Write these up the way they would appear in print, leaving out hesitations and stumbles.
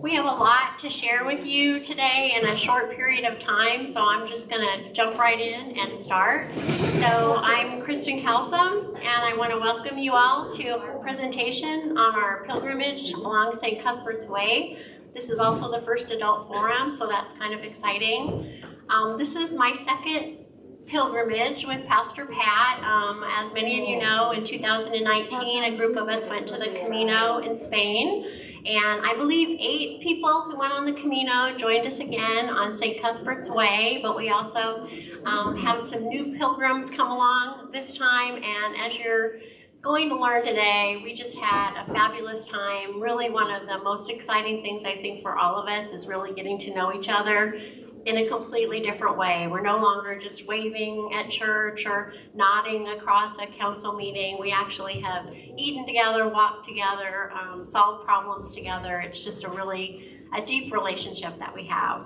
We have a lot to share with you today in a short period of time, so I'm just going to jump right in and start. So I'm Kristen Halsum, and I want to welcome you all to our presentation on our pilgrimage along St. Cuthbert's Way. This is also the first adult forum, so that's kind of exciting. This is my second pilgrimage with Pastor Pat. As many of you know, in 2019, a group of us went to the Camino in Spain. And I believe 8 people who went on the Camino joined us again on St. Cuthbert's Way, but we also have some new pilgrims come along this time. And as you're going to learn today, we just had a fabulous time. Really one of the most exciting things I think for all of us is really getting to know each other in a completely different way. We're no longer just waving at church or nodding across a council meeting. We actually have eaten together, walked together, solved problems together. It's just a deep relationship that we have.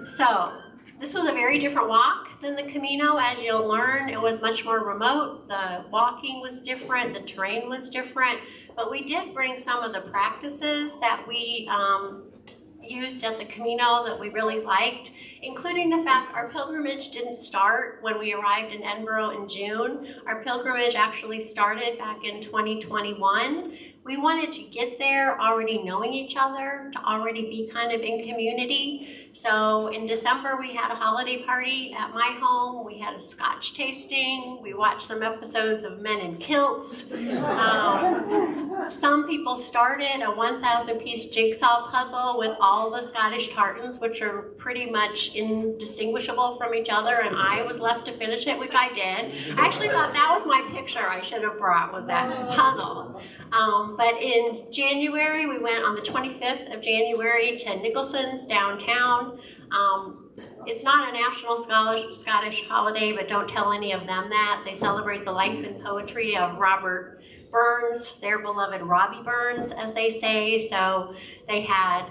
So this was a very different walk than the Camino. As you'll learn, it was much more remote. The walking was different, the terrain was different, but we did bring some of the practices that we used at the Camino that we really liked, including the fact our pilgrimage didn't start when we arrived in Edinburgh in June. Our pilgrimage actually started back in 2021. We wanted to get there already knowing each other, to already be kind of in community. So in December, we had a holiday party at my home. We had a scotch tasting. We watched some episodes of Men in Kilts. Some people started a 1,000-piece jigsaw puzzle with all the Scottish tartans, which are pretty much indistinguishable from each other, and I was left to finish it, which I did. I actually thought that was my picture I should have brought, was that puzzle. But in January, we went on the 25th of January to Nicholson's downtown. It's not a national Scottish holiday, but don't tell any of them that. They celebrate the life and poetry of Robert Burns, their beloved Robbie Burns, as they say. So they had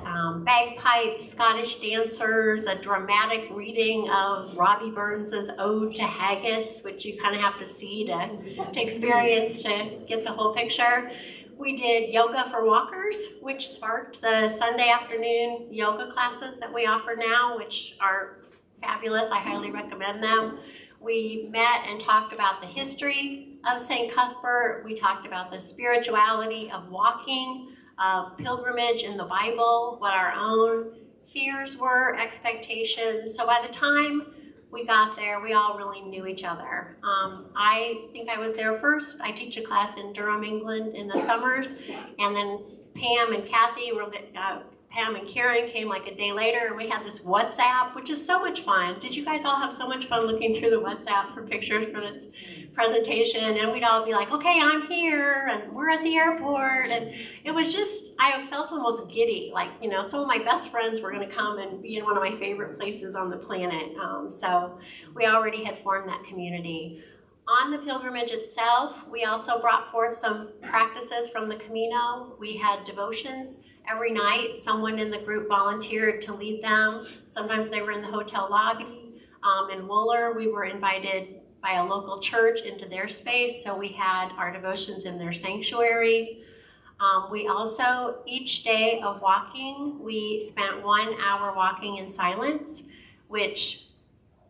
bagpipes, Scottish dancers, a dramatic reading of Robbie Burns's Ode to Haggis, which you kind of have to see to experience to get the whole picture. We did yoga for walkers, which sparked the Sunday afternoon yoga classes that we offer now, which are fabulous. I highly recommend them. We met and talked about the history of St. Cuthbert. We talked about the spirituality of walking, of pilgrimage in the Bible, what our own fears were, expectations. So by the time we got there, we all really knew each other. I think I was there first. I teach a class in Durham, England in the summers, and then Pam and Kathy were Pam and Karen came like a day later, and we had this WhatsApp, which is so much fun. Did you guys all have so much fun looking through the WhatsApp for pictures for this presentation? And we'd all be like, okay, I'm here, and we're at the airport. And it was just, I felt almost giddy. Like, you know, some of my best friends were going to come and be in one of my favorite places on the planet. So we already had formed that community. On the pilgrimage itself, we also brought forth some practices from the Camino. We had devotions every night. Someone in the group volunteered to lead them. Sometimes they were in the hotel lobby. In Wooler, we were invited by a local church into their space, so we had our devotions in their sanctuary. We also, each day of walking, we spent 1 hour walking in silence, which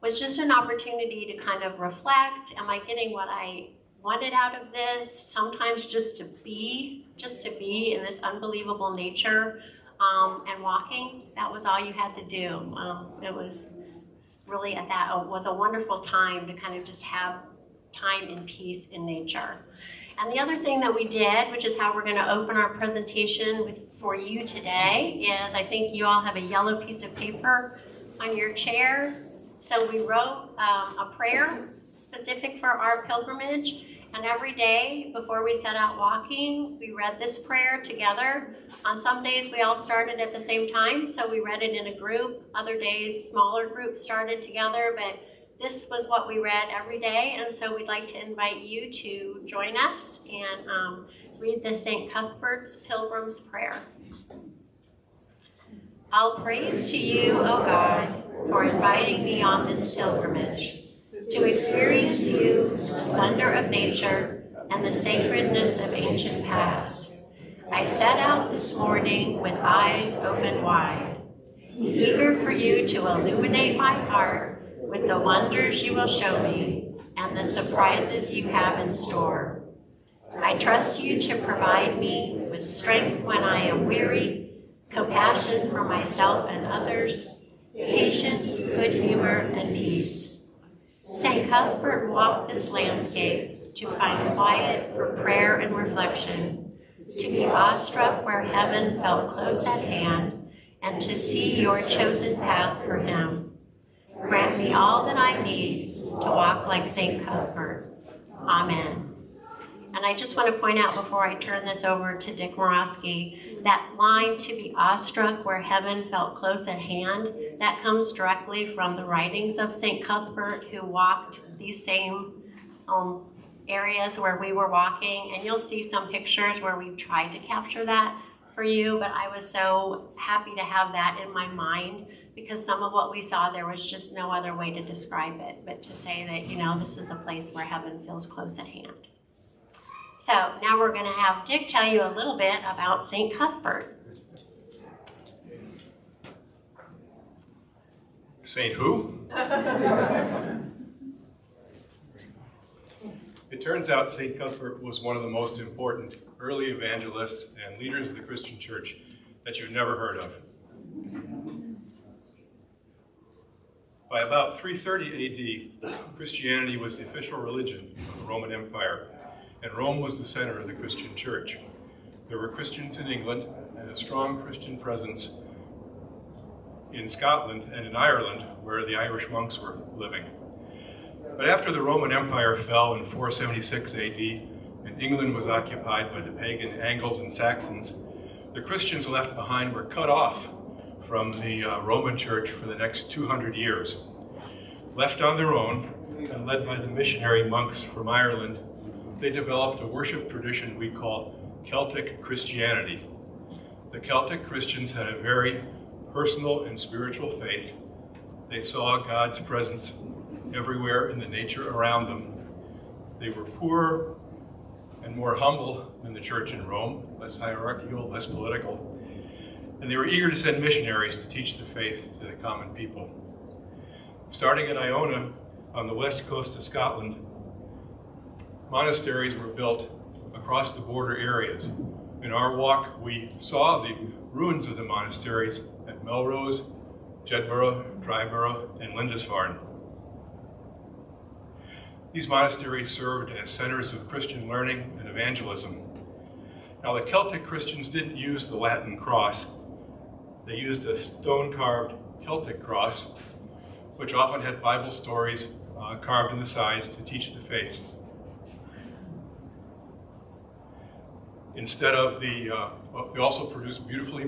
was just an opportunity to kind of reflect. Am I getting what I wanted out of this? Sometimes just to be in this unbelievable nature and walking. That was all you had to do. It was really it was a wonderful time to kind of just have time in peace in nature. And the other thing that we did, which is how we're going to open our presentation for you today, is I think you all have a yellow piece of paper on your chair. So we wrote a prayer specific for our pilgrimage. And every day before we set out walking, we read this prayer together. On some days, we all started at the same time, so we read it in a group. Other days, smaller groups started together, but this was what we read every day, and so we'd like to invite you to join us and read the St. Cuthbert's Pilgrim's Prayer. All praise to you, O God, for inviting me on this pilgrimage, to experience you, the splendor of nature, and the sacredness of ancient past. I I set out this morning with eyes open wide, eager for you to illuminate my heart with the wonders you will show me and the surprises you have in store. I trust you to provide me with strength when I am weary, compassion for myself and others, patience, good humor, and peace. St. Cuthbert walked this landscape to find quiet for prayer and reflection, to be awestruck where heaven felt close at hand, and to see your chosen path for him. Grant me all that I need to walk like St. Cuthbert. Amen. And I just want to point out before I turn this over to Dick Morosky, that line, to be awestruck where heaven felt close at hand, that comes directly from the writings of St. Cuthbert, who walked these same areas where we were walking. And you'll see some pictures where we tried to capture that for you, but I was so happy to have that in my mind, because some of what we saw, there was just no other way to describe it, but to say that, you know, this is a place where heaven feels close at hand. So now we're going to have Dick tell you a little bit about St. Cuthbert. Saint who? It turns out St. Cuthbert was one of the most important early evangelists and leaders of the Christian church that you've never heard of. By about 330 AD, Christianity was the official religion of the Roman Empire, and Rome was the center of the Christian church. There were Christians in England and a strong Christian presence in Scotland and in Ireland, where the Irish monks were living. But after the Roman Empire fell in 476 AD, and England was occupied by the pagan Angles and Saxons, the Christians left behind were cut off from the Roman Church for the next 200 years. Left on their own and led by the missionary monks from Ireland, they developed a worship tradition we call Celtic Christianity. The Celtic Christians had a very personal and spiritual faith. They saw God's presence everywhere in the nature around them. They were poorer and more humble than the church in Rome, less hierarchical, less political. And they were eager to send missionaries to teach the faith to the common people. Starting at Iona on the west coast of Scotland, monasteries were built across the border areas. In our walk, we saw the ruins of the monasteries at Melrose, Jedburgh, Triborough, and Lindisfarne. These monasteries served as centers of Christian learning and evangelism. Now, the Celtic Christians didn't use the Latin cross. They used a stone-carved Celtic cross, which often had Bible stories carved in the sides to teach the faith. Instead of the, we also produced beautifully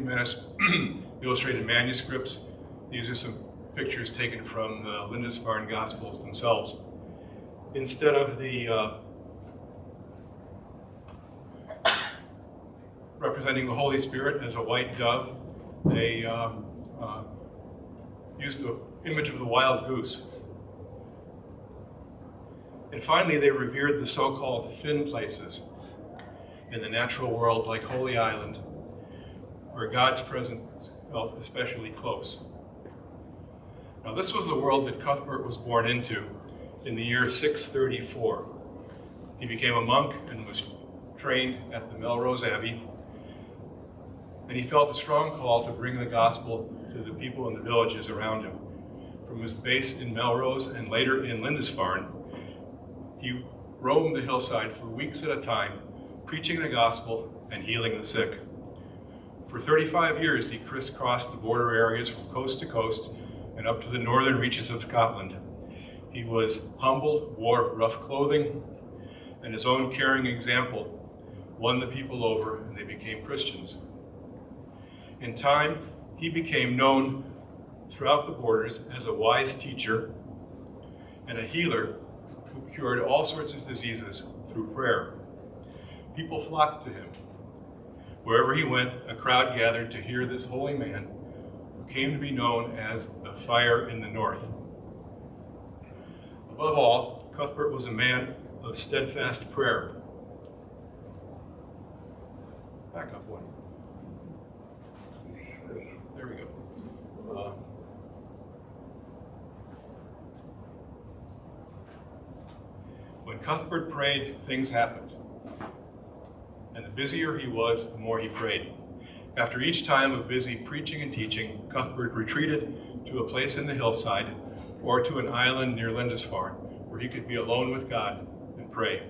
illustrated manuscripts. These are some pictures taken from the Lindisfarne Gospels themselves. Instead of the representing the Holy Spirit as a white dove, they used the image of the wild goose. And finally, they revered the so-called thin places in the natural world, like Holy Island, where God's presence felt especially close. Now, this was the world that Cuthbert was born into in the year 634. He became a monk and was trained at the Melrose Abbey, and he felt a strong call to bring the gospel to the people in the villages around him. From his base in Melrose and later in Lindisfarne, he roamed the hillside for weeks at a time, preaching the gospel and healing the sick. For 35 years, he crisscrossed the border areas from coast to coast and up to the northern reaches of Scotland. He was humble, wore rough clothing, and his own caring example won the people over, and they became Christians. In time, he became known throughout the borders as a wise teacher and a healer who cured all sorts of diseases through prayer. People flocked to him. Wherever he went, a crowd gathered to hear this holy man who came to be known as the Fire in the North. Above all, Cuthbert was a man of steadfast prayer. Back up one. There we go. When Cuthbert prayed, things happened. And the busier he was, the more he prayed. After each time of busy preaching and teaching, Cuthbert retreated to a place in the hillside or to an island near Lindisfarne where he could be alone with God and pray.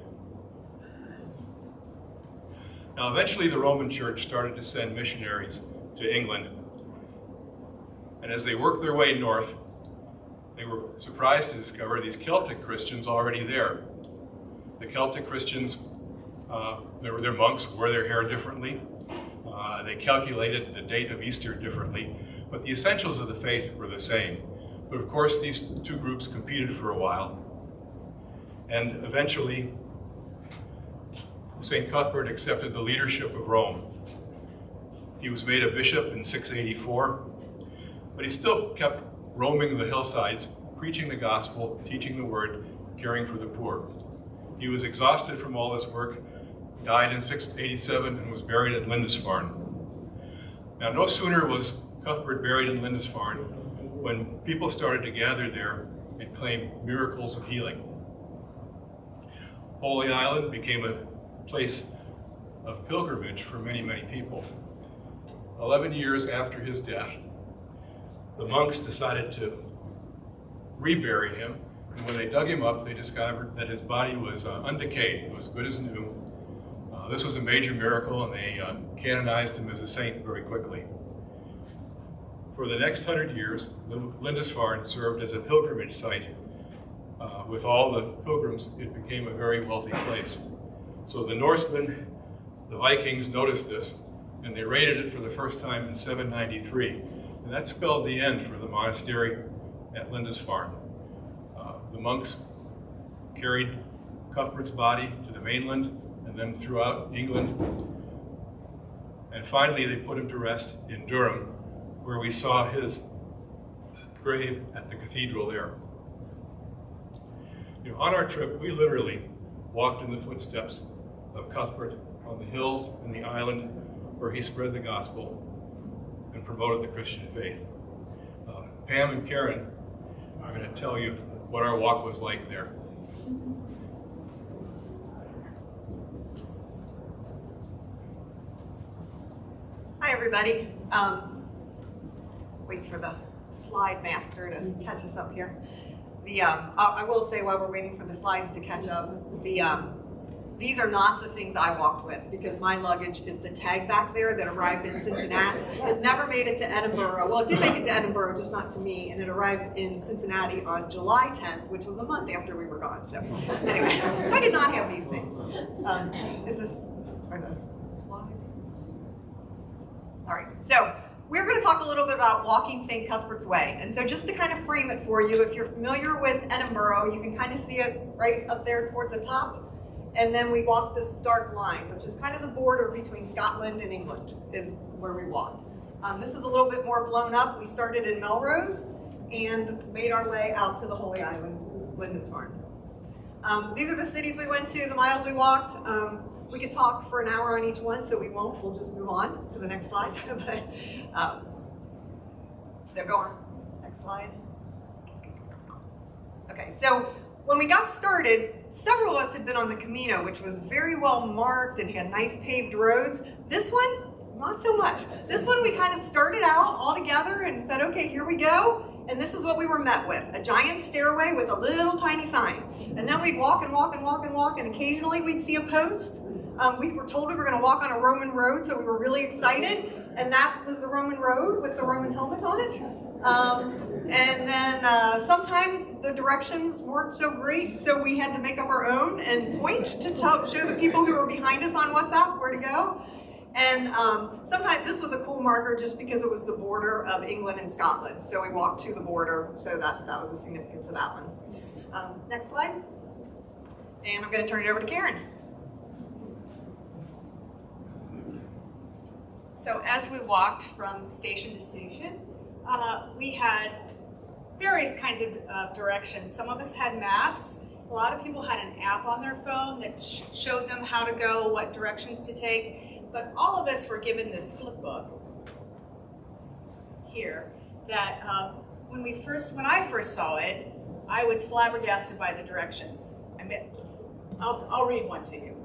Now, eventually the Roman Church started to send missionaries to England. And as they worked their way north, they were surprised to discover these Celtic Christians already there. The Celtic Christians, their monks wore their hair differently. They calculated the date of Easter differently, but the essentials of the faith were the same. But of course, these two groups competed for a while. And eventually, St. Cuthbert accepted the leadership of Rome. He was made a bishop in 684, but he still kept roaming the hillsides, preaching the gospel, teaching the word, caring for the poor. He was exhausted from all his work, died in 687, and was buried at Lindisfarne. Now, no sooner was Cuthbert buried in Lindisfarne when people started to gather there and claim miracles of healing. Holy Island became a place of pilgrimage for many, many people. 11 years after his death, the monks decided to rebury him, and when they dug him up, they discovered that his body was undecayed. It was good as new. This was a major miracle, and they canonized him as a saint very quickly. For the next 100 years, Lindisfarne served as a pilgrimage site. With all the pilgrims, it became a very wealthy place. So the Norsemen, the Vikings, noticed this, and they raided it for the first time in 793. And that spelled the end for the monastery at Lindisfarne. The monks carried Cuthbert's body to the mainland and then throughout England. And finally, they put him to rest in Durham, where we saw his grave at the cathedral there. You know, on our trip, we literally walked in the footsteps of Cuthbert on the hills and the island where he spread the gospel and promoted the Christian faith. Pam and Karen are going to tell you what our walk was like there. Hi, everybody. Wait for the slide master to catch us up here. I will say while we're waiting for the slides to catch up, these are not the things I walked with, because my luggage is the tag back there that arrived in Cincinnati. It never made it to Edinburgh. Well, it did make it to Edinburgh, just not to me, and it arrived in Cincinnati on July 10th, which was a month after we were gone. So anyway, I did not have these things. Are the slides? All right, so we're going to talk a little bit about walking St. Cuthbert's Way. And so just to kind of frame it for you, if you're familiar with Edinburgh, you can kind of see it right up there towards the top. And then we walked this dark line, which is kind of the border between Scotland and England, is where we walked. This is a little bit more blown up. We started in Melrose and made our way out to the Holy Island, Lindisfarne. These are the cities we went to, the miles we walked. We could talk for an hour on each one, so we won't. We'll just move on to the next slide. So go on. Next slide. Okay, so when we got started, several of us had been on the Camino, which was very well marked and had nice paved roads. This one, not so much. This one we kind of started out all together and said, okay, here we go. And this is what we were met with, a giant stairway with a little tiny sign. And then we'd walk and walk and walk and walk, and occasionally we'd see a post. We were told we were going to walk on a Roman road, so we were really excited. And that was the Roman road with the Roman helmet on it. And then sometimes the directions weren't so great, so we had to make up our own and point to show the people who were behind us on WhatsApp where to go. And sometimes this was a cool marker just because it was the border of England and Scotland. So we walked to the border, so that was the significance of that one. Next slide. And I'm going to turn it over to Karen. So as we walked from station to station, we had various kinds of directions. Some of us had maps. A lot of people had an app on their phone that showed them how to go, what directions to take. But all of us were given this flip book here that when I first saw it, I was flabbergasted by the directions. I'll read one to you.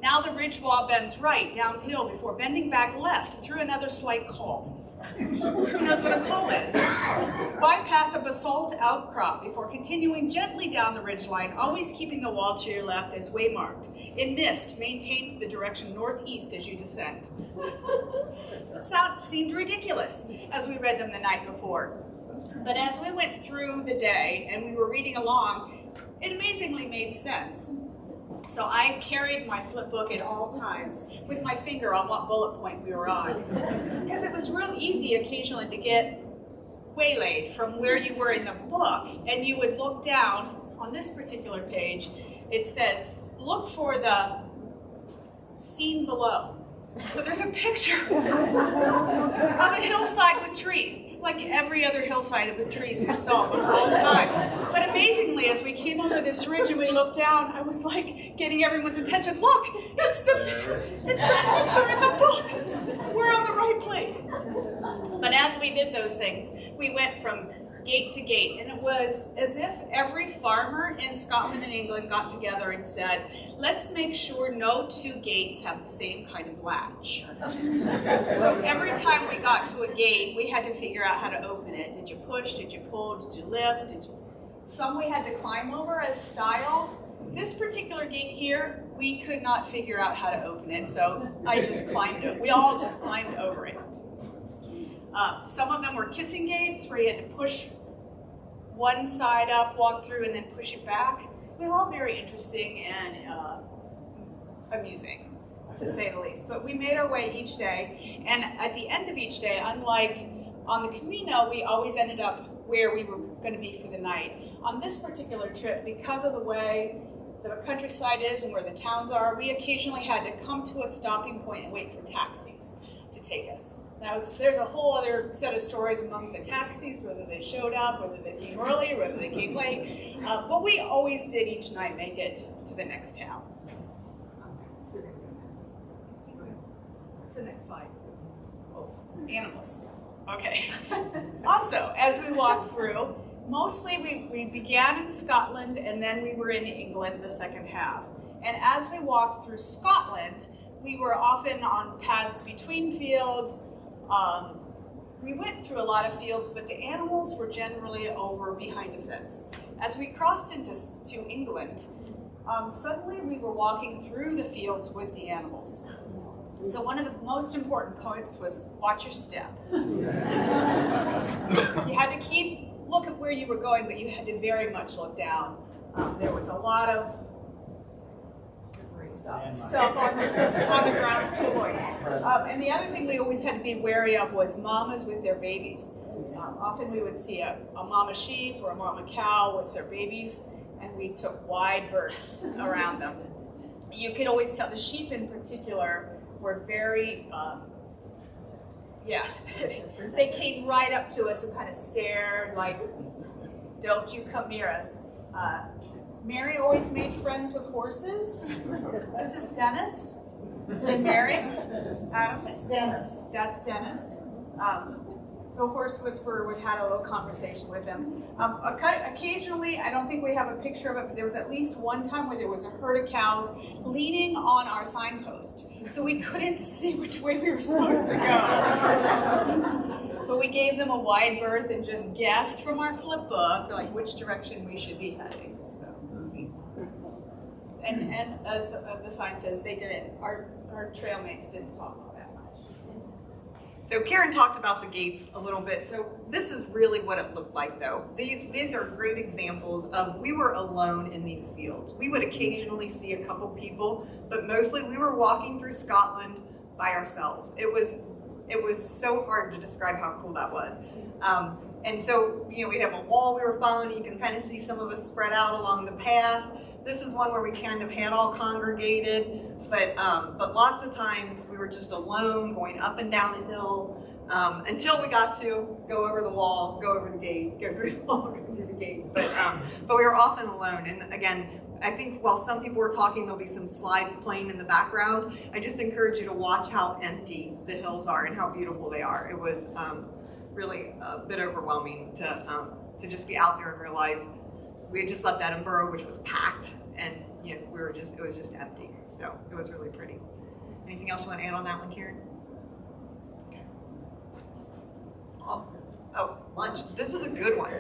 Now the ridge wall bends right downhill before bending back left through another slight col. Who knows what a col is? Bypass a basalt outcrop before continuing gently down the ridgeline, always keeping the wall to your left as waymarked. In mist, maintain the direction northeast as you descend. It seemed ridiculous as we read them the night before. But as we went through the day and we were reading along, it amazingly made sense. So I carried my flip book at all times with my finger on what bullet point we were on. Because it was real easy occasionally to get waylaid from where you were in the book, and you would look down on this particular page. It says, look for the scene below. So there's a picture of a hillside with trees, like every other hillside with trees we saw the whole time. But amazingly, as we came over this ridge and we looked down, I was like getting everyone's attention. Look, it's the picture in the book. We're on the right place. But as we did those things, we went from gate to gate, and it was as if every farmer in Scotland and England got together and said, let's make sure no two gates have the same kind of latch. So every time we got to a gate, we had to figure out how to open it. Did you push? Did you pull? Did you lift? Some we had to climb over as stiles. This particular gate here, we could not figure out how to open it, so I just climbed it. We all just climbed over it. Some of them were kissing gates where you had to push one side up, walk through, and then push it back. It was all very interesting and amusing, to say the least. But we made our way each day, and at the end of each day, unlike on the Camino, we always ended up where we were going to be for the night. On this particular trip, because of the way the countryside is and where the towns are, we occasionally had to come to a stopping point and wait for taxis to take us. There's a whole other set of stories among the taxis, whether they showed up, whether they came early, whether they came late. But we always did each night make it to the next town. What's the next slide? Oh, animals. Okay. Also, as we walked through, mostly we began in Scotland and then we were in England the second half. And as we walked through Scotland, we were often on paths between fields. We went through a lot of fields, but the animals were generally over behind a fence. As we crossed into England, suddenly we were walking through the fields with the animals. So one of the most important points was watch your step. You had to look at where you were going, but you had to very much look down. There was a lot of stuff on the grounds to avoid. And the other thing we always had to be wary of was mamas with their babies. Often we would see a mama sheep or a mama cow with their babies, and we took wide berths around them. You could always tell the sheep in particular were very, they came right up to us and kind of stared like, don't you come near us. Mary always made friends with horses. This is Dennis and Mary. That's Dennis. That's Dennis. The horse whisperer would have a little conversation with him. Occasionally, I don't think we have a picture of it, but there was at least one time where there was a herd of cows leaning on our signpost. So we couldn't see which way we were supposed to go. But we gave them a wide berth and just guessed from our flip book, like which direction we should be heading. So. And as the sign says, they didn't. Our trail mates didn't talk all that much. So Karen talked about the gates a little bit. So this is really what it looked like, though. These are great examples of we were alone in these fields. We would occasionally see a couple people, but mostly we were walking through Scotland by ourselves. It was so hard to describe how cool that was. And so, we'd have a wall we were following. You can kind of see some of us spread out along the path. This is one where we kind of had all congregated, but lots of times we were just alone, going up and down the hill, until we got to go over the wall, go over the gate, go through the wall, go through the gate. But we were often alone, and again, I think while some people were talking, there'll be some slides playing in the background. I just encourage you to watch how empty the hills are and how beautiful they are. It was really a bit overwhelming to just be out there and realize we had just left Edinburgh, which was packed, and you know, it was just empty. So it was really pretty. Anything else you want to add on that one, Karen? Okay. Oh, lunch. This is a good one.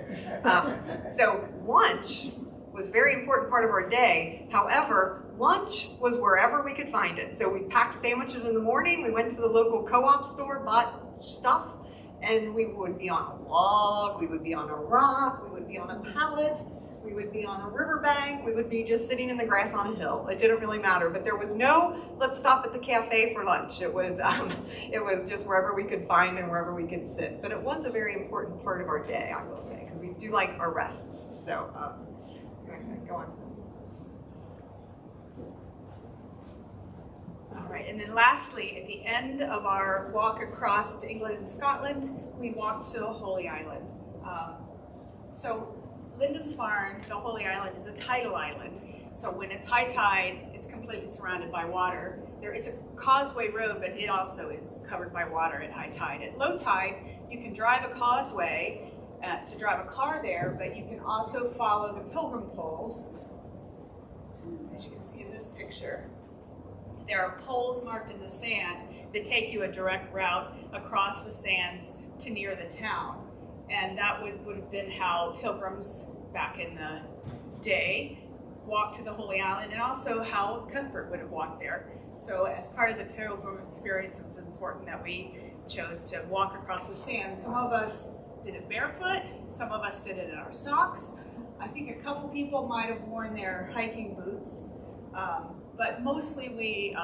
So lunch was a very important part of our day. However, lunch was wherever we could find it. So we packed sandwiches in the morning. We went to the local co-op store, bought stuff, and we would be on a log, we would be on a rock, we would be on a pallet, we would be on a riverbank, we would be just sitting in the grass on a hill. It didn't really matter, but there was no, let's stop at the cafe for lunch. It was just wherever we could find and wherever we could sit. But it was a very important part of our day, I will say, because we do like our rests. So, go on. All right, and then lastly, at the end of our walk across to England and Scotland, we walked to Holy Island. So Lindisfarne, the Holy Island, is a tidal island. So when it's high tide, it's completely surrounded by water. There is a causeway road, but it also is covered by water at high tide. At low tide, you can drive a causeway to drive a car there, but you can also follow the pilgrim poles, as you can see in this picture. There are poles marked in the sand that take you a direct route across the sands to near the town. And that would have been how pilgrims back in the day walked to the Holy Island, and also how Cuthbert would have walked there. So as part of the pilgrim experience, it was important that we chose to walk across the sand. Some of us did it barefoot, some of us did it in our socks. I think a couple people might have worn their hiking boots. But mostly we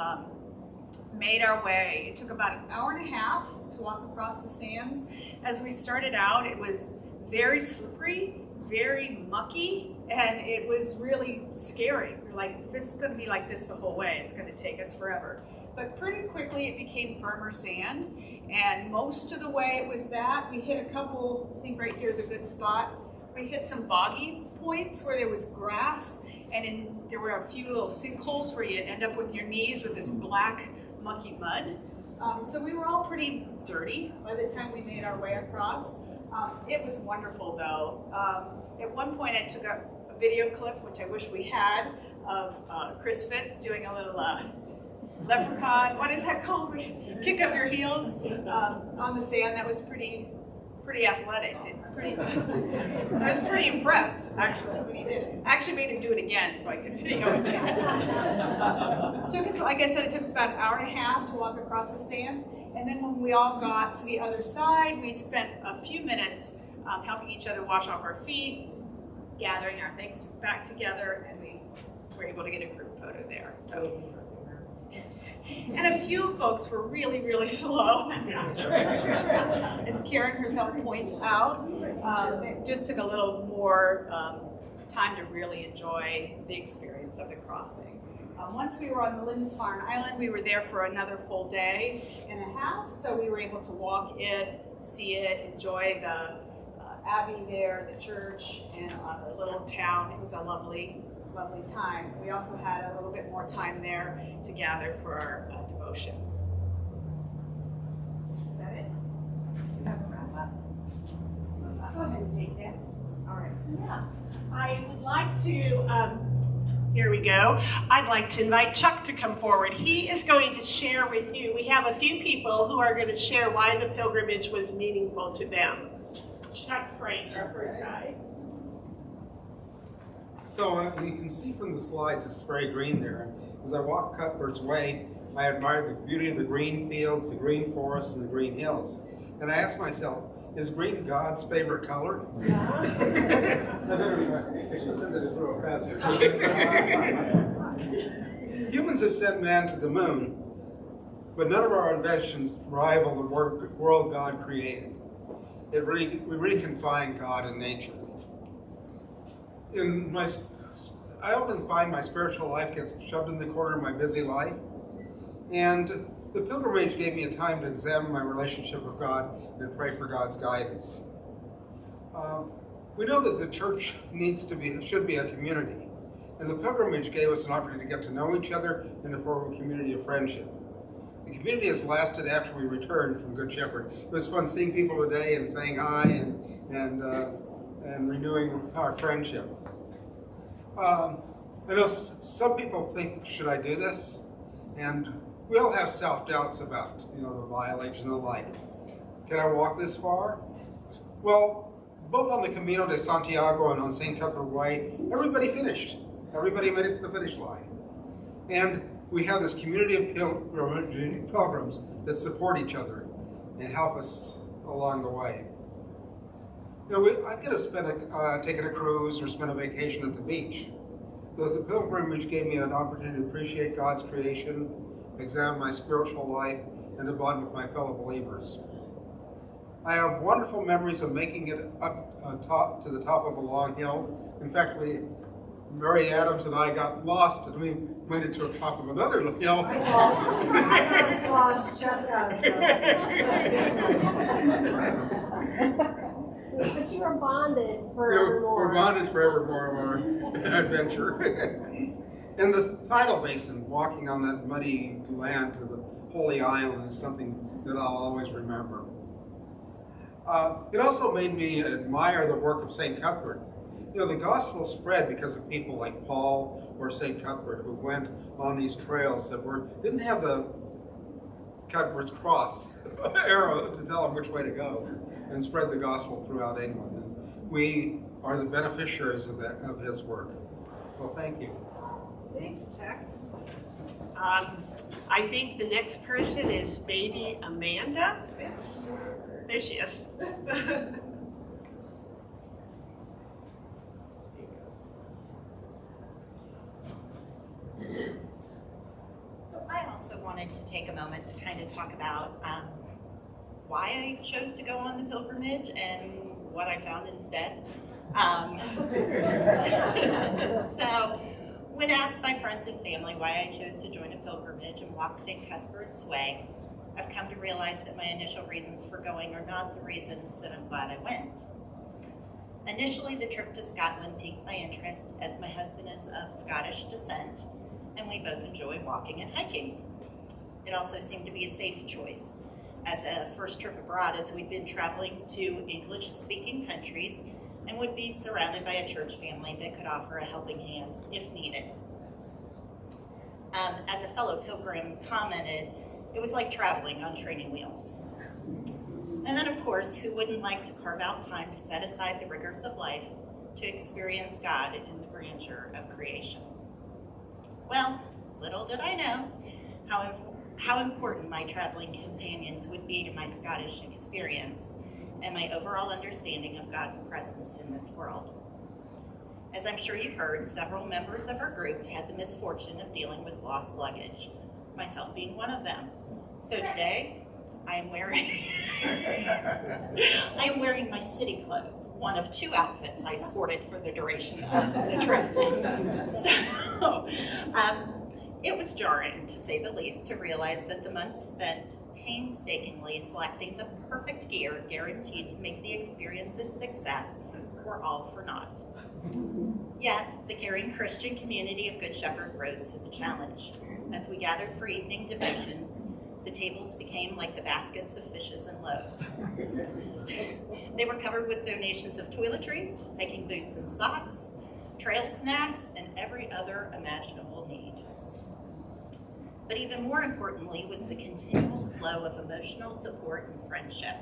made our way. It took about an hour and a half to walk across the sands. As we started out, it was very slippery, very mucky, and it was really scary. We're like, this is going to be like this the whole way. It's going to take us forever. But pretty quickly it became firmer sand, and most of the way it was that. We hit a couple, I think right here is a good spot. We hit some boggy points where there was grass, and there were a few little sinkholes where you'd end up with your knees with this black, mucky mud. So we were all pretty dirty by the time we made our way across. It was wonderful though. At one point I took a video clip, which I wish we had, of Chris Fitz doing a little leprechaun, what is that called? Kick up your heels on the sand. That was pretty athletic. I was pretty impressed, actually, when he did it. I actually made him do it again so I could video it again. Took us, like I said, it took us about an hour and a half to walk across the sands. And then when we all got to the other side, we spent a few minutes helping each other wash off our feet, gathering our things back together, and we were able to get a group photo there. So. And a few folks were really, really slow. As Karen herself points out, it just took a little more time to really enjoy the experience of the crossing. Once we were on the Lindisfarne Island, we were there for another full day and a half, so we were able to walk it, see it, enjoy the abbey there, the church, and the little town. It was a lovely time. We also had a little bit more time there to gather for our devotions. Is that it? Have a wrap up? Go ahead and take that. All right. Yeah. I would like to, here we go. I'd like to invite Chuck to come forward. He is going to share with you, we have a few people who are going to share why the pilgrimage was meaningful to them. Chuck Frank, our first guy. So you can see from the slides it's very green there. As I walk Cuthbert's Way, I admire the beauty of the green fields, the green forests, and the green hills. And I ask myself, is green God's favorite color? I should have said that a little faster. Humans have sent man to the moon, but none of our inventions rival the world God created. We really can find God in nature. I often find my spiritual life gets shoved in the corner of my busy life, and the pilgrimage gave me a time to examine my relationship with God and pray for God's guidance. We know that the church should be a community, And the pilgrimage gave us an opportunity to get to know each other and to form a community of friendship. The community has lasted after we returned from Good Shepherd. It was fun seeing people today and saying hi and renewing our friendship. I know some people think, should I do this? And we all have self-doubts about, the mileage and the like. Can I walk this far? Well, both on the Camino de Santiago and on St. Cuthbert Way, everybody finished. Everybody made it to the finish line. And we have this community of pilgrims that support each other and help us along the way. I could have taken a cruise or spent a vacation at the beach. The pilgrimage gave me an opportunity to appreciate God's creation, examine my spiritual life, and to bond with my fellow believers. I have wonderful memories of making it up to the top of a long hill. In fact, Mary Adams and I got lost, and we went into the top of another hill. I got us lost, Chuck got us lost. But you were bonded forevermore. We're bonded forevermore of our adventure. And the tidal basin, walking on that muddy land to the Holy Island, is something that I'll always remember. It also made me admire the work of St. Cuthbert. The gospel spread because of people like Paul or St. Cuthbert, who went on these trails that didn't have the Cuthbert's cross arrow to tell them which way to go, and spread the gospel throughout England. And we are the beneficiaries of his work. Well, thank you. Thanks, Chuck. I think the next person is baby Amanda. There she is. So I also wanted to take a moment to kind of talk about why I chose to go on the pilgrimage and what I found instead. So when asked by friends and family why I chose to join a pilgrimage and walk St. Cuthbert's Way, I've come to realize that my initial reasons for going are not the reasons that I'm glad I went. Initially, the trip to Scotland piqued my interest as my husband is of Scottish descent, and we both enjoy walking and hiking. It also seemed to be a safe choice as a first trip abroad, as we'd been traveling to English-speaking countries and would be surrounded by a church family that could offer a helping hand if needed. As a fellow pilgrim commented, it was like traveling on training wheels. And then, of course, who wouldn't like to carve out time to set aside the rigors of life to experience God in the grandeur of creation? Well, little did I know how important my traveling companions would be to my Scottish experience and my overall understanding of God's presence in this world. As I'm sure you've heard, several members of our group had the misfortune of dealing with lost luggage, myself being one of them. So today, I am wearing my city clothes, one of two outfits I sported for the duration of the trip. So, it was jarring, to say the least, to realize that the months spent painstakingly selecting the perfect gear guaranteed to make the experience a success were all for naught. Yet, the caring Christian community of Good Shepherd rose to the challenge. As we gathered for evening devotions, the tables became like the baskets of fishes and loaves. They were covered with donations of toiletries, hiking boots and socks, trail snacks, and every other imaginable need. But even more importantly was the continual flow of emotional support and friendship.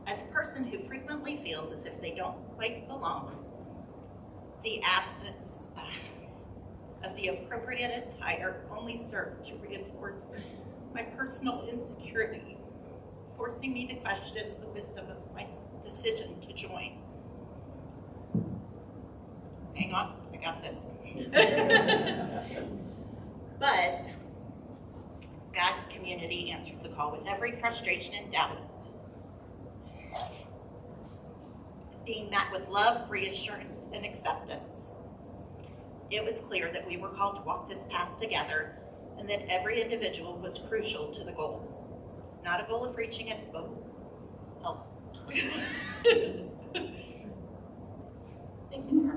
As a person who frequently feels as if they don't quite belong, the absence of the appropriate attire only served to reinforce my personal insecurity, forcing me to question the wisdom of my decision to join. Hang on, I got this. But God's community answered the call with every frustration and doubt, being met with love, reassurance, and acceptance. It was clear that we were called to walk this path together and that every individual was crucial to the goal. Not a goal of reaching it, but help. Thank you, sir.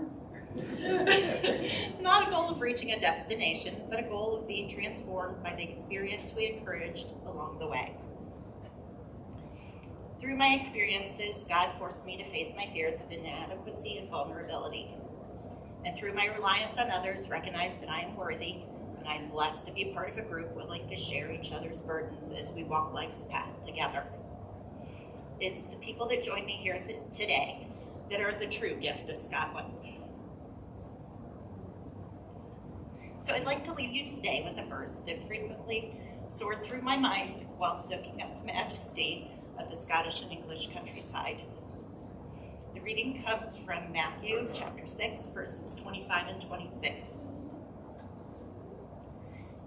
Not a goal of reaching a destination, but a goal of being transformed by the experience we encouraged along the way. Through my experiences, God forced me to face my fears of inadequacy and vulnerability. And through my reliance on others, recognize that I am worthy, and I am blessed to be a part of a group willing to share each other's burdens as we walk life's path together. It's the people that join me here today that are the true gift of Scotland. So I'd like to leave you today with a verse that frequently soared through my mind while soaking up the majesty of the Scottish and English countryside. The reading comes from Matthew chapter 6, verses 25 and 26.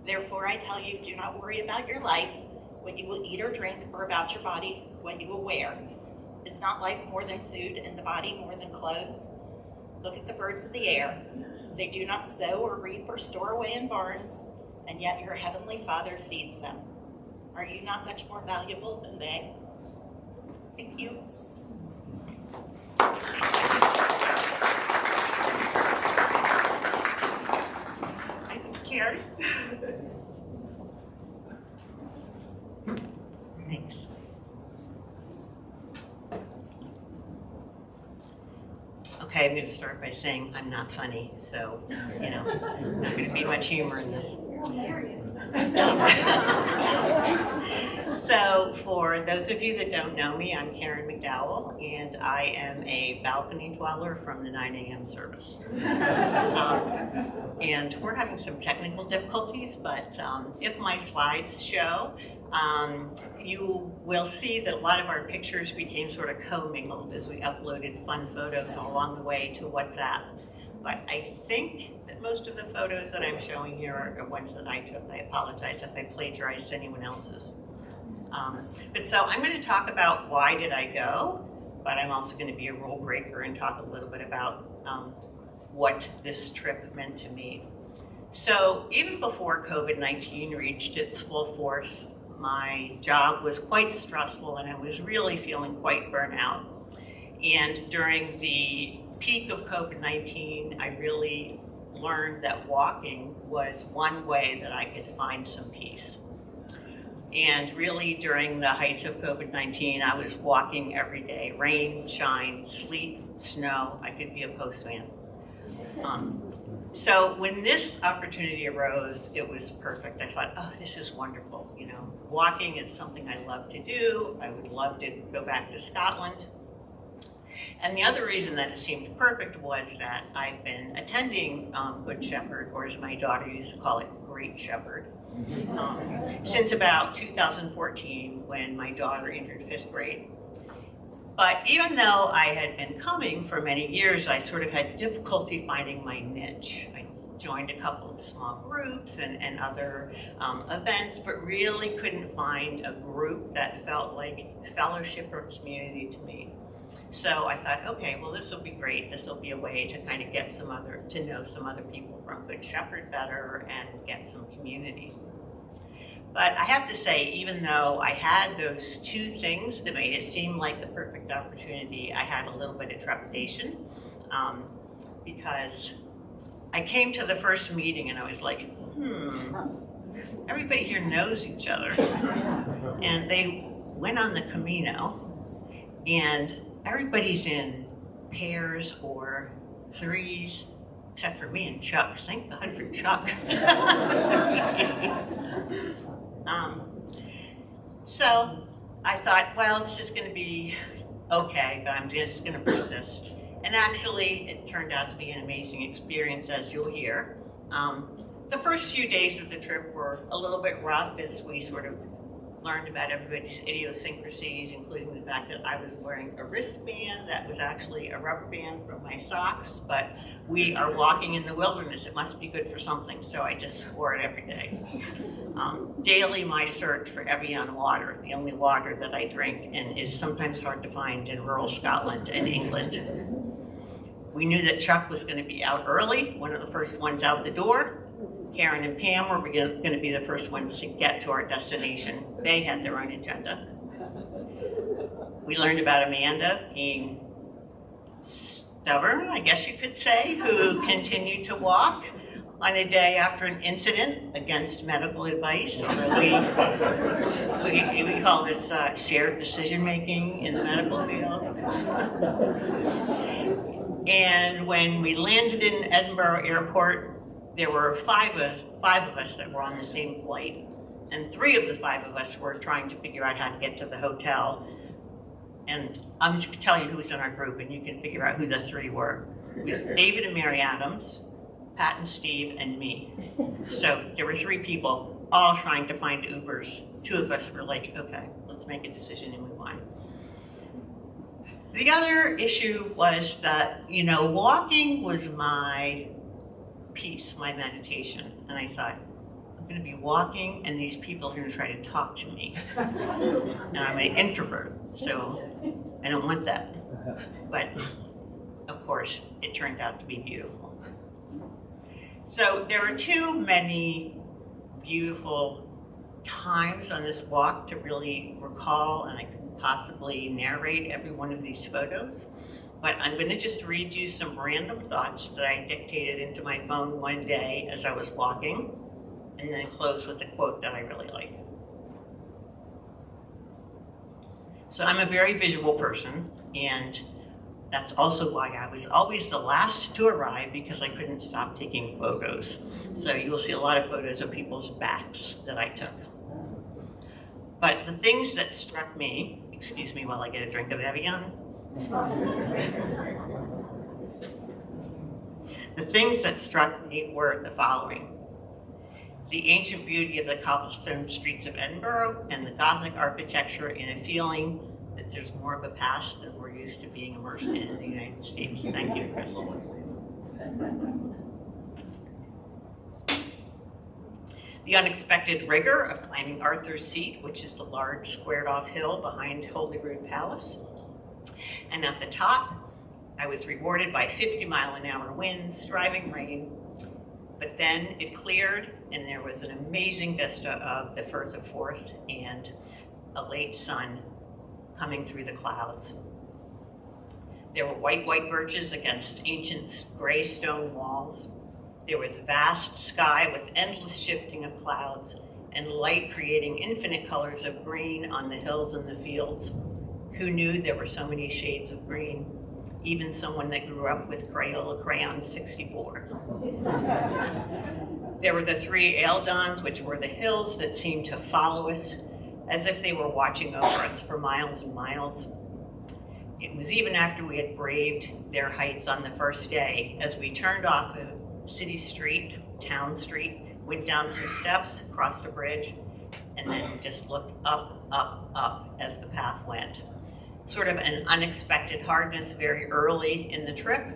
Therefore I tell you, do not worry about your life, what you will eat or drink, or about your body, what you will wear. Is not life more than food, and the body more than clothes? Look at the birds of the air. They do not sow or reap or store away in barns, and yet your heavenly Father feeds them. Are you not much more valuable than they? Thank you. Karen? Thanks. Okay, I'm going to start by saying I'm not funny, so, not going to be much humor in this. So, for those of you that don't know me, I'm Karen McDowell, and I am a balcony dweller from the 9 a.m. service. And we're having some technical difficulties, but if my slides show, you will see that a lot of our pictures became sort of commingled as we uploaded fun photos along the way to WhatsApp. But I think that most of the photos that I'm showing here are ones that I took. I apologize if I plagiarized anyone else's. But so I'm going to talk about why did I go, but I'm also going to be a rule breaker and talk a little bit about what this trip meant to me. So even before COVID-19 reached its full force, my job was quite stressful and I was really feeling quite burnt out. And during the peak of COVID-19, I really learned that walking was one way that I could find some peace. And really during the heights of COVID-19, I was walking every day, rain, shine, sleet, snow. I could be a postman. So when this opportunity arose, it was perfect. I thought, oh, this is wonderful. Walking is something I love to do. I would love to go back to Scotland. And the other reason that it seemed perfect was that I've been attending Good Shepherd, or as my daughter used to call it, Great Shepherd, since about 2014 when my daughter entered 5th grade. But even though I had been coming for many years, I sort of had difficulty finding my niche. I joined a couple of small groups and other events, but really couldn't find a group that felt like fellowship or community to me. So I thought, okay, well, this will be great. This will be a way to kind of get to know some other people from Good Shepherd better and get some community. But I have to say, even though I had those two things that made it seem like the perfect opportunity, I had a little bit of trepidation because I came to the first meeting and I was like, everybody here knows each other. And they went on the Camino and everybody's in pairs or threes, except for me and Chuck. Thank God for Chuck. So I thought, well, this is going to be okay, but I'm just going to persist. And actually, it turned out to be an amazing experience, as you'll hear. The first few days of the trip were a little bit rough as we sort of learned about everybody's idiosyncrasies, including the fact that I was wearing a wristband that was actually a rubber band from my socks, but we are walking in the wilderness. It must be good for something, so I just wore it every day. Daily, my search for Evian water, the only water that I drink and is sometimes hard to find in rural Scotland and England. We knew that Chuck was going to be out early, one of the first ones out the door. Karen and Pam were going to be the first ones to get to our destination. They had their own agenda. We learned about Amanda being stubborn, I guess you could say, who continued to walk on a day after an incident against medical advice. We call this shared decision-making in the medical field. And when we landed in Edinburgh Airport, there were five of us that were on the same flight. And 3 of the 5 of us were trying to figure out how to get to the hotel. And I'm just gonna tell you who's in our group, and you can figure out who the 3 were. It was David and Mary Adams, Pat and Steve, and me. So there were 3 people all trying to find Ubers. 2 of us were like, okay, let's make a decision and move on. The other issue was that, walking was my peace, my meditation. And I thought, I'm going to be walking and these people are going to try to talk to me. And I'm an introvert, so I don't want that. But of course, it turned out to be beautiful. So there are too many beautiful times on this walk to really recall, and I could possibly narrate every one of these photos. But I'm going to just read you some random thoughts that I dictated into my phone one day as I was walking, and then close with a quote that I really like. So I'm a very visual person, and that's also why I was always the last to arrive, because I couldn't stop taking photos. So you will see a lot of photos of people's backs that I took. But the things that struck me, excuse me while I get a drink of Evian. The things that struck me were the following: the ancient beauty of the cobblestone streets of Edinburgh and the Gothic architecture, in a feeling that there's more of a past than we're used to being immersed in the United States. Thank you, Chris. The unexpected rigor of climbing Arthur's Seat, which is the large squared-off hill behind Holyrood Palace. And at the top, I was rewarded by 50-mile-an-hour winds, driving rain. But then it cleared, and there was an amazing vista of the Firth of Forth and a late sun coming through the clouds. There were white birches against ancient gray stone walls. There was vast sky with endless shifting of clouds and light creating infinite colors of green on the hills and the fields. Who knew there were so many shades of green? Even someone that grew up with Crayola Crayon 64. There were the 3 Eildons, which were the hills that seemed to follow us as if they were watching over us for miles and miles. It was even after we had braved their heights on the first day, as we turned off a city street, town street, went down some steps, crossed a bridge, and then just looked up, up, up as the path went. Sort of an unexpected hardness very early in the trip,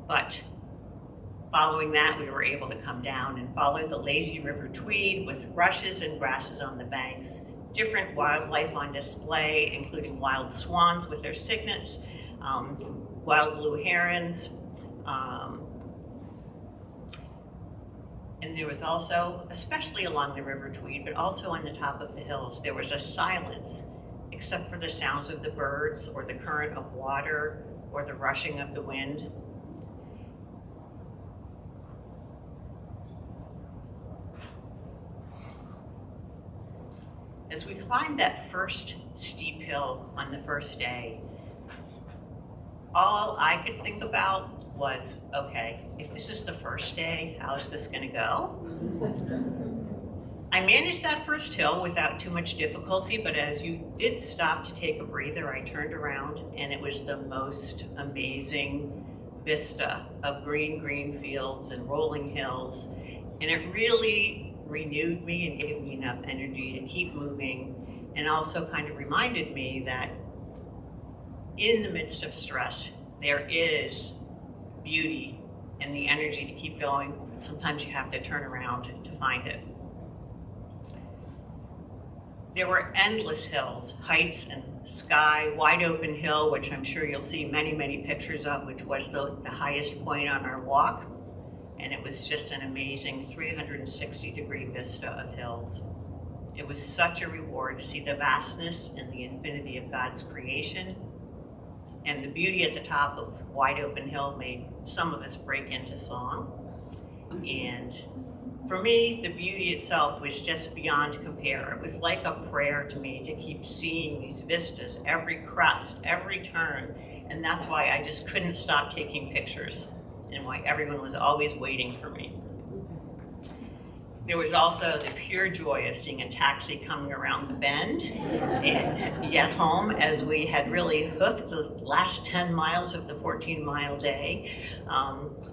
but following that we were able to come down and follow the lazy river Tweed with rushes and grasses on the banks, different wildlife on display, including wild swans with their cygnets, wild blue herons, and there was also, especially along the river Tweed, but also on the top of the hills, there was a silence, except for the sounds of the birds or the current of water or the rushing of the wind. As we climbed that first steep hill on the first day, all I could think about was, okay, if this is the first day, how is this gonna go? I managed that first hill without too much difficulty, but as you did stop to take a breather, I turned around and it was the most amazing vista of green fields and rolling hills. And it really renewed me and gave me enough energy to keep moving, and also kind of reminded me that in the midst of stress, there is beauty and the energy to keep going. Sometimes you have to turn around to find it. There were endless hills, heights and sky, wide open hill, which I'm sure you'll see many pictures of, which was the highest point on our walk. And it was just an amazing 360-degree vista of hills. It was such a reward to see the vastness and the infinity of God's creation, And the beauty at the top of Wide Open Hill made some of us break into song. And for me, the beauty itself was just beyond compare. It was like a prayer to me to keep seeing these vistas, every crest, every turn. And that's why I just couldn't stop taking pictures and why everyone was always waiting for me. There was also the pure joy of seeing a taxi coming around the bend and get home, as we had really hoofed the last 10 miles of the 14-mile day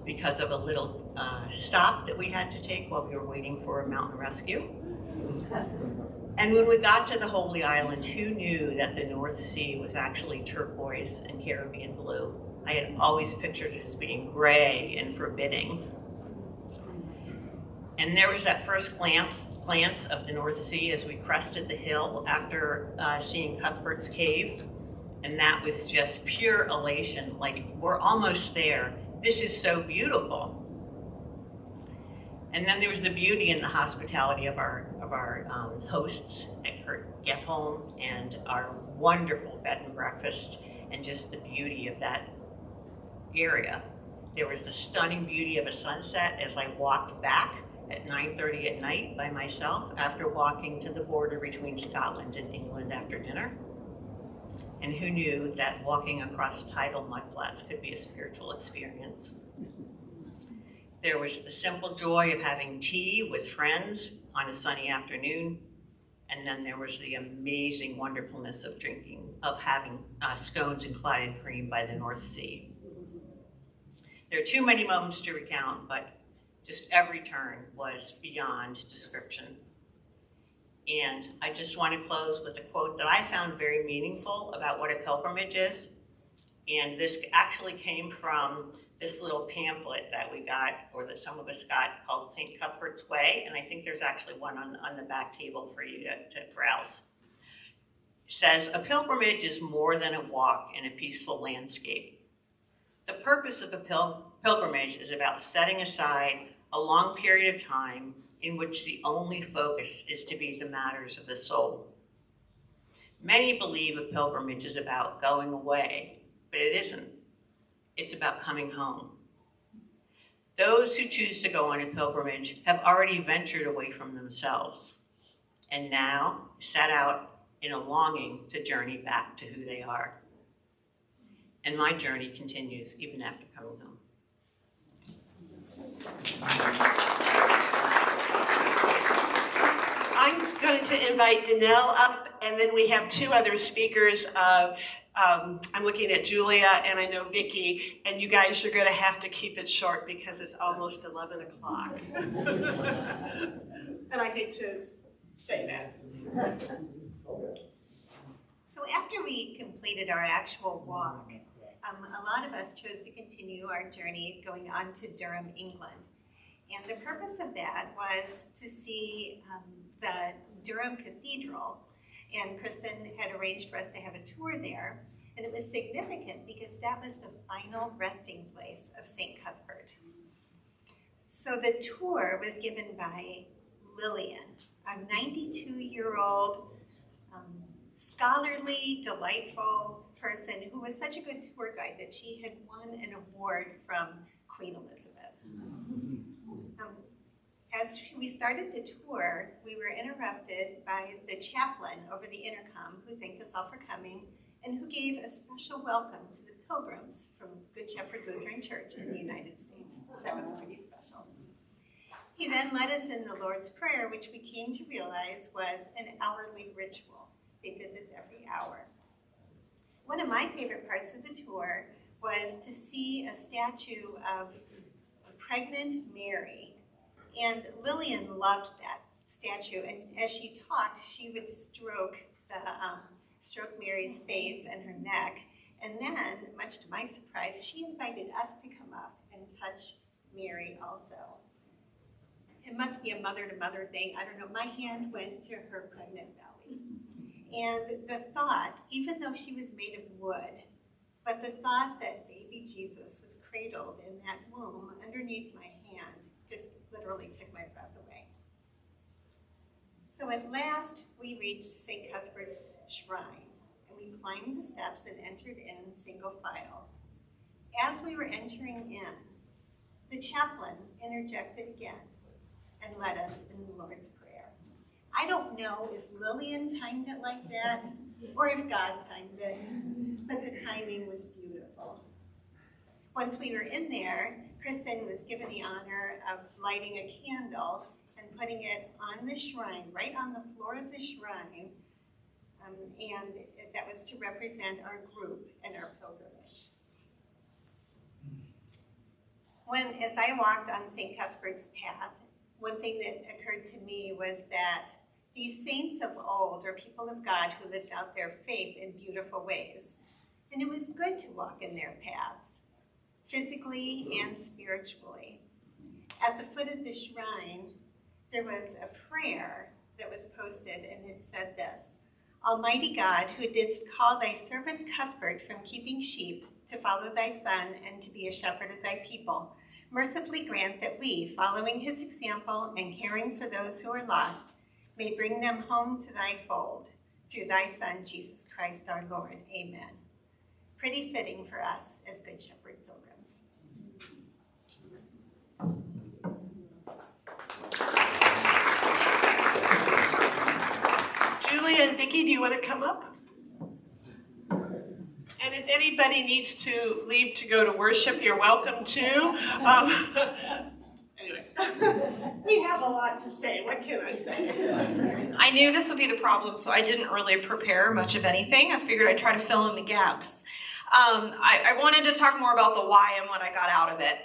because of a little stop that we had to take while we were waiting for a mountain rescue. And when we got to the Holy Island, who knew that the North Sea was actually turquoise and Caribbean blue? I had always pictured it as being gray and forbidding. And there was that first glance of the North Sea as we crested the hill after seeing Cuthbert's cave. And that was just pure elation, like, we're almost there. This is so beautiful. And then there was the beauty and the hospitality of our hosts at Get Home, and our wonderful bed and breakfast, and just the beauty of that area. There was the stunning beauty of a sunset as I walked back at 9:30 at night by myself after walking to the border between Scotland and England after dinner. And who knew that walking across tidal mudflats could be a spiritual experience? There was the simple joy of having tea with friends on a sunny afternoon. And then there was the amazing wonderfulness of having scones and clotted cream by the North Sea. There are too many moments to recount, but just every turn was beyond description. And I just want to close with a quote that I found very meaningful about what a pilgrimage is. And this actually came from this little pamphlet that we got, or that some of us got, called St. Cuthbert's Way. And I think there's actually one on the back table for you to browse. It says, "A pilgrimage is more than a walk in a peaceful landscape. The purpose of a pilgrimage is about setting aside a long period of time in which the only focus is to be the matters of the soul. Many believe a pilgrimage is about going away, but it isn't. It's about coming home. Those who choose to go on a pilgrimage have already ventured away from themselves and now set out in a longing to journey back to who they are. And my journey continues even after coming home." I'm going to invite Danelle up, and then we have two other speakers. I'm looking at Julia, and I know Vicki, and you guys are going to have to keep it short because it's almost 11 o'clock. And I hate to say that. So after we completed our actual walk, a lot of us chose to continue our journey going on to Durham, England. And the purpose of that was to see the Durham Cathedral. And Kristen had arranged for us to have a tour there. And it was significant because that was the final resting place of St. Cuthbert. So the tour was given by Lillian, a 92-year-old scholarly, delightful person who was such a good tour guide that she had won an award from Queen Elizabeth. As we started the tour, we were interrupted by the chaplain over the intercom, who thanked us all for coming and who gave a special welcome to the Pilgrims from Good Shepherd Lutheran Church in the United States. That was pretty special. He then led us in the Lord's Prayer, which we came to realize was an hourly ritual. They did this every hour. One of my favorite parts of the tour was to see a statue of a pregnant Mary. And Lillian loved that statue, and as she talked, she would stroke Mary's face and her neck. And then, much to my surprise, she invited us to come up and touch Mary also. It must be a mother-to-mother thing. I don't know. My hand went to her pregnant belly. And the thought, even though she was made of wood, but the thought that baby Jesus was cradled in that womb underneath my hand just literally took my breath away. So at last, we reached St. Cuthbert's shrine, and we climbed the steps and entered in single file. As we were entering in, the chaplain interjected again and led us in the Lord's Prayer. I don't know if Lillian timed it like that or if God timed it, but the timing was beautiful. Once we were in there, Kristen was given the honor of lighting a candle and putting it on the shrine, right on the floor of the shrine, and that was to represent our group and our pilgrimage. As I walked on St. Cuthbert's path, one thing that occurred to me was that these saints of old are people of God who lived out their faith in beautiful ways. And it was good to walk in their paths, physically and spiritually. At the foot of the shrine, there was a prayer that was posted, and it said this: Almighty God, who didst call thy servant Cuthbert from keeping sheep to follow thy Son and to be a shepherd of thy people, mercifully grant that we, following his example and caring for those who are lost, may bring them home to thy fold, through thy Son, Jesus Christ our Lord. Amen. Pretty fitting for us as Good Shepherd pilgrims. Julia and Vicki, do you want to come up? And if anybody needs to leave to go to worship, you're welcome to. Anyway, we have a lot to say. What can I say? I knew this would be the problem, so I didn't really prepare much of anything. I figured I'd try to fill in the gaps. I wanted to talk more about the why and what I got out of it.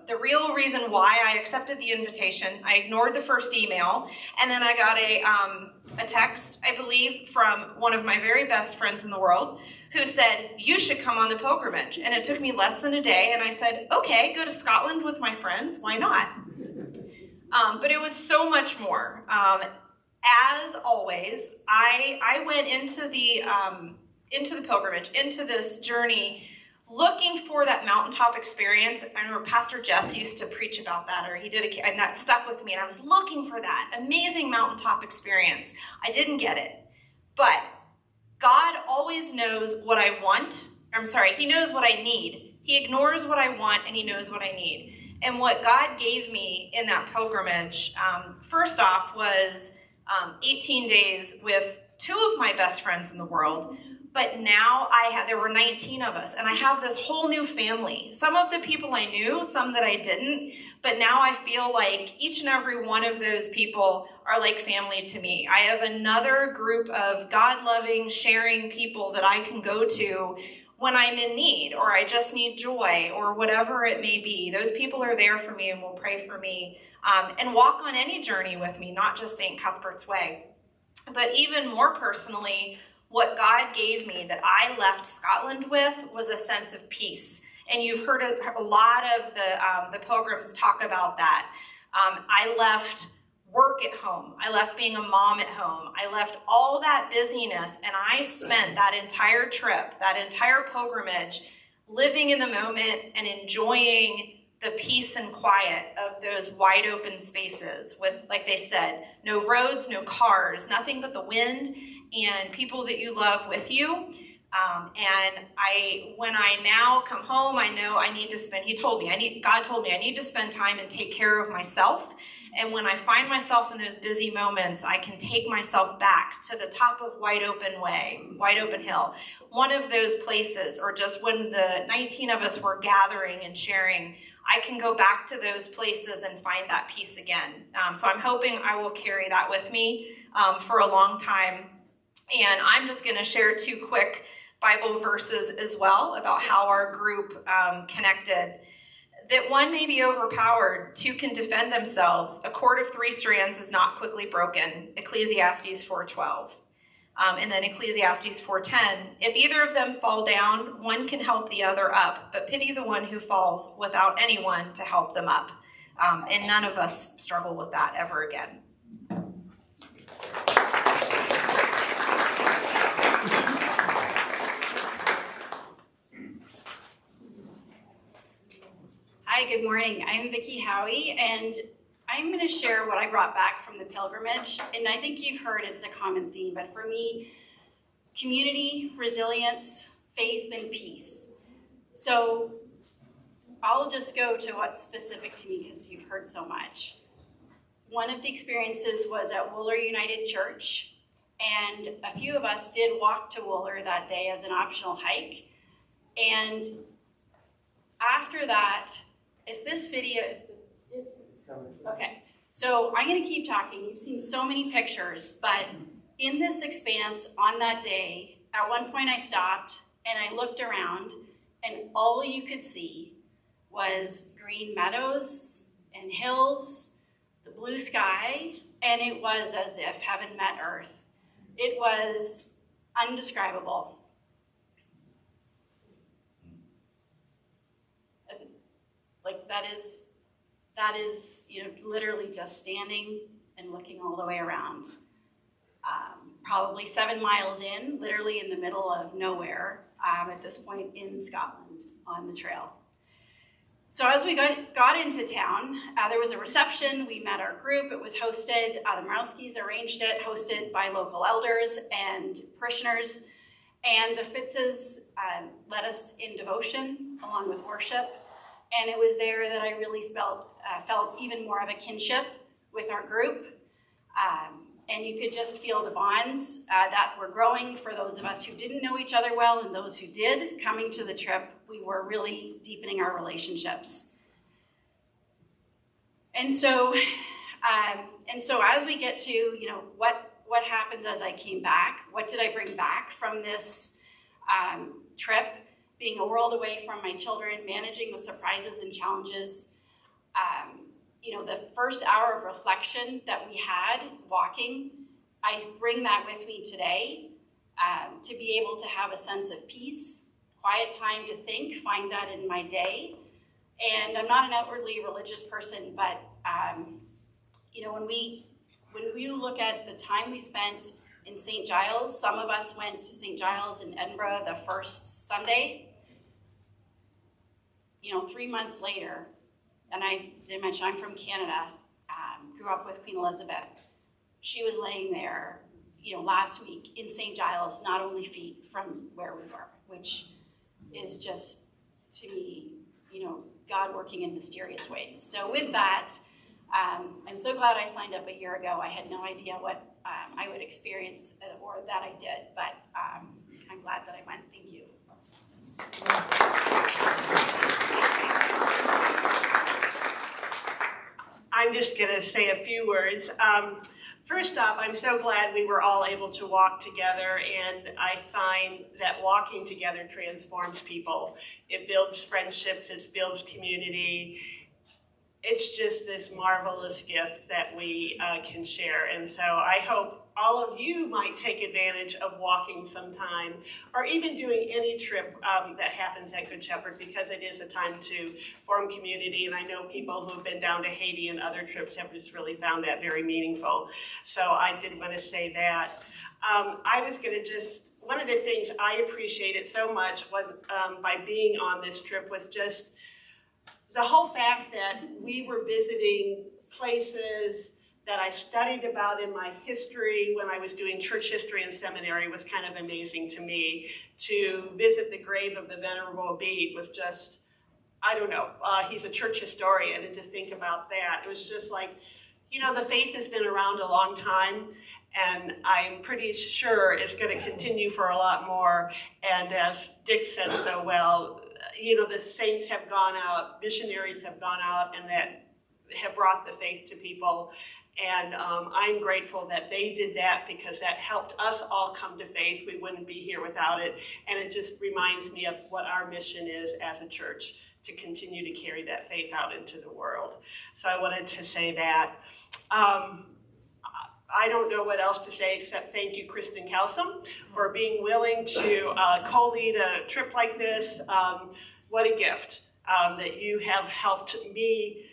The real reason why I accepted the invitation, I ignored the first email, and then I got a text, I believe, from one of my very best friends in the world, who said, you should come on the pilgrimage. And it took me less than a day, and I said, okay, go to Scotland with my friends, why not? But it was so much more. As always, I went into the pilgrimage, into this journey, looking for that mountaintop experience. I remember Pastor Jess used to preach about that, or he did, and that stuck with me, and I was looking for that amazing mountaintop experience. I didn't get it, but God always knows what I want. He knows what I need. He ignores what I want, and he knows what I need. And what God gave me in that pilgrimage, first off, was 18 days with two of my best friends in the world. But now there were 19 of us, and I have this whole new family. Some of the people I knew, some that I didn't, but now I feel like each and every one of those people are like family to me. I have another group of God-loving, sharing people that I can go to when I'm in need, or I just need joy, or whatever it may be. Those people are there for me and will pray for me, and walk on any journey with me, not just St. Cuthbert's Way. But even more personally, what God gave me that I left Scotland with was a sense of peace. And you've heard a lot of the pilgrims talk about that. I left work at home. I left being a mom at home. I left all that busyness, and I spent that entire trip, that entire pilgrimage, living in the moment and enjoying the peace and quiet of those wide open spaces with, like they said, no roads, no cars, nothing but the wind and people that you love with you. And when I now come home, I know I need to spend, God told me I need to spend time and take care of myself. And when I find myself in those busy moments, I can take myself back to the top of Wide Open Hill. One of those places, or just when the 19 of us were gathering and sharing, I can go back to those places and find that peace again. So I'm hoping I will carry that with me for a long time. And I'm just going to share 2 quick Bible verses as well about how our group connected. That 1 may be overpowered, 2 can defend themselves. A cord of 3 strands is not quickly broken. Ecclesiastes 4:12. And then Ecclesiastes 4:10. If either of them fall down, one can help the other up, but pity the one who falls without anyone to help them up. And none of us struggle with that ever again. Hi, good morning. I'm Vicki Howie, and I'm going to share what I brought back from the pilgrimage. And I think you've heard it's a common theme, but for me, community, resilience, faith, and peace. So I'll just go to what's specific to me because you've heard so much. One of the experiences was at Wooler United Church, and a few of us did walk to Wooler that day as an optional hike. And after that, if this video, okay, so I'm gonna keep talking. You've seen so many pictures, but in this expanse on that day, at one point I stopped and I looked around and all you could see was green meadows and hills, the blue sky, and it was as if heaven met earth. It was undescribable. Like that is, you know, literally just standing and looking all the way around. Probably 7 miles in, literally in the middle of nowhere, at this point in Scotland on the trail. So as we got into town, there was a reception. We met our group. It was hosted, the Marowskis arranged it, hosted by local elders and parishioners. And the Fitzes led us in devotion along with worship. And it was there that I really felt even more of a kinship with our group. And you could just feel the bonds that were growing for those of us who didn't know each other well, and those who did. Coming to the trip, we were really deepening our relationships. And so as we get to, you know, what happens as I came back, what did I bring back from this trip, being a world away from my children, managing the surprises and challenges. You know, the first hour of reflection that we had walking, I bring that with me today to be able to have a sense of peace, quiet time to think, find that in my day. And I'm not an outwardly religious person, but you know, when we look at the time we spent in St. Giles, some of us went to St. Giles in Edinburgh the first Sunday. You know, 3 months later, and I did mention I'm from Canada, grew up with Queen Elizabeth. She was laying there, you know, last week in St. Giles, not only feet from where we were, which is just, to me, you know, God working in mysterious ways. So with that, I'm so glad I signed up a year ago. I had no idea what I would experience or that I did, but I'm glad that I went. Thank you. I'm just going to say a few words. First off, I'm so glad we were all able to walk together, and I find that walking together transforms people. It builds friendships, it builds community. It's just this marvelous gift that we can share. And so I hope all of you might take advantage of walking sometime, or even doing any trip that happens at Good Shepherd, because it is a time to form community. And I know people who have been down to Haiti and other trips have just really found that very meaningful. So I did want to say that. I was going to just, one of the things I appreciated so much was, by being on this trip was just the whole fact that we were visiting places that I studied about in my history when I was doing church history in seminary was kind of amazing to me. To visit the grave of the Venerable Bede was just, I don't know, he's a church historian, and to think about that, it was just like, you know, the faith has been around a long time, and I'm pretty sure it's going to continue for a lot more. And as Dick said so well, you know, the saints have gone out, missionaries have gone out, and that have brought the faith to people. And I'm grateful that they did that, because that helped us all come to faith. We wouldn't be here without it. And it just reminds me of what our mission is as a church, to continue to carry that faith out into the world. So I wanted to say that. I don't know what else to say except thank you, Kristen Kelsum, for being willing to co-lead a trip like this. What a gift that you have helped me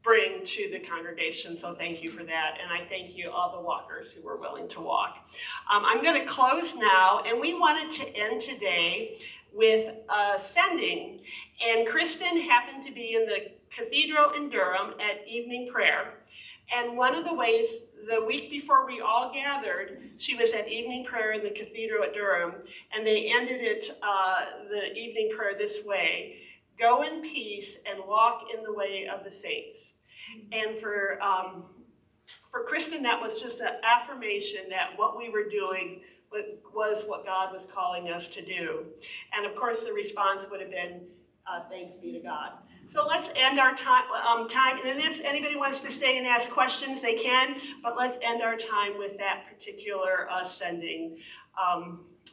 bring to the congregation, so thank you for that. And I thank you, all the walkers who were willing to walk. I'm going to close now, and we wanted to end today with sending. And Kristen happened to be in the cathedral in Durham at evening prayer. And one of the ways, the week before we all gathered, she was at evening prayer in the cathedral at Durham, and they ended it, the evening prayer this way: go in peace and walk in the way of the saints. And for Kristen, that was just an affirmation that what we were doing was what God was calling us to do. And of course, the response would have been, thanks be to God. So let's end our time, and then if anybody wants to stay and ask questions, they can, but let's end our time with that particular sending.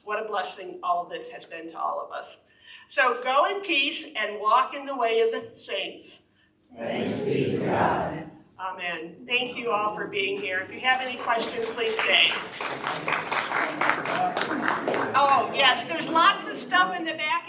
What a blessing all of this has been to all of us. So go in peace and walk in the way of the saints. Thanks be to God. Amen. Thank you all for being here. If you have any questions, please stay. Oh, yes, there's lots of stuff in the back.